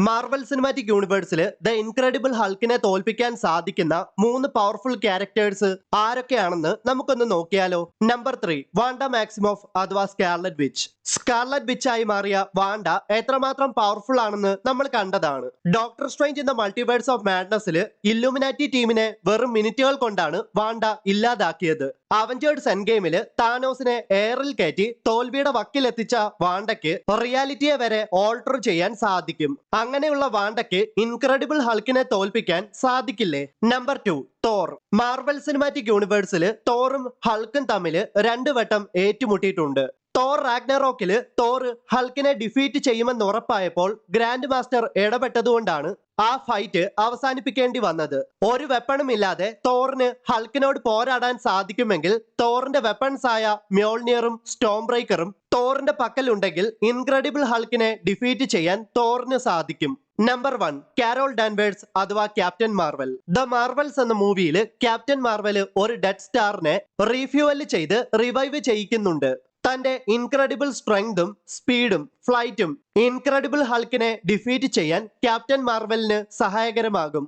Marvel cinematic യൂണിവേഴ്സിൽ the incredible ഹൾക്കിനെ തോൽപ്പിക്കാൻ സാധിക്കുന്ന 3 പവർഫുൾ ക്യാരക്ടേഴ്സ് ആരൊക്കെയാണെന്ന് നമുക്കൊന്ന് നോക്കിയാലോ. നമ്പർ 3, വാണ്ട മാക്സിമോഫ് അഥവാ സ്കാർലറ്റ് വിച്ച്. സ്കാർലറ്റ് വിച്ച് ആയി മാറിയ വാണ്ട എത്രമാത്രം പവർഫുൾ ആണെന്ന് നമ്മൾ കണ്ടതാണ്. Doctor strange in the multiverse of മാഡ്നസിൽ ഇല്ലുമിനാറ്റി ടീമിനെ വെറും മിനിറ്റുകൾ കൊണ്ടാണ് വാണ്ട ഇല്ലാതാക്കിയത്. അവഞ്ചേഴ്സ് എൻഡ് ഗെയിമില് താനോസിനെ എയറിൽ കയറ്റി തോൽവിയുടെ വക്കിലെത്തിച്ച വാണ്ടയ്ക്ക് റിയാലിറ്റിയെ വരെ ഓൾട്ടർ ചെയ്യാൻ സാധിക്കും. അങ്ങനെയുള്ള വാണ്ടയ്ക്ക് ഇൻക്രെഡിബിൾ ഹൾക്കിനെ തോൽപ്പിക്കാൻ സാധിക്കില്ലേ? Number 2, Thor. മാർവൽ സിനിമാറ്റിക് യൂണിവേഴ്സില് തോറും ഹൾക്കും തമ്മിൽ 2 വട്ടം ഏറ്റുമുട്ടിയിട്ടുണ്ട്. തോർ റാഗ്നറോക്കില് തോർ ഹൾക്കിനെ ഡിഫീറ്റ് ചെയ്യുമെന്ന് ഉറപ്പായപ്പോൾ ഗ്രാൻഡ് മാസ്റ്റർ ഇടപെട്ടതുകൊണ്ടാണ് ആ ഫൈറ്റ് അവസാനിപ്പിക്കേണ്ടി വന്നത്. ഒരു വെപ്പണും ഇല്ലാതെ തോറിന് ഹൾക്കിനോട് പോരാടാൻ സാധിക്കുമെങ്കിൽ തോറിന്റെ വെപ്പൺസ് ആയ മ്യോൾനിയറും സ്റ്റോം ബ്രേക്കറും തോറിന്റെ പക്കലുണ്ടെങ്കിൽ ഇൻക്രെഡിബിൾ ഹൾക്കിനെ ഡിഫീറ്റ് ചെയ്യാൻ തോറിന് സാധിക്കും. നമ്പർ 1, കാരോൾ ഡാൻവേഴ്സ് അഥവാ ക്യാപ്റ്റൻ മാർവൽ. ദ മാർവൽസ് എന്ന മൂവിയിൽ ക്യാപ്റ്റൻ മാർവൽ ഒരു ഡെഡ് സ്റ്റാറിനെ റീഫ്യൂവൽ ചെയ്ത് റിവൈവ് ചെയ്യിക്കുന്നുണ്ട്. തന്റെ ഇൻക്രെഡിബിൾ സ്ട്രെങ്തും സ്പീഡും ഫ്ലൈറ്റും ഇൻക്രെഡിബിൾ ഹൾക്കിനെ ഡിഫീറ്റ് ചെയ്യാൻ ക്യാപ്റ്റൻ മാർവലിന് സഹായകരമാകും.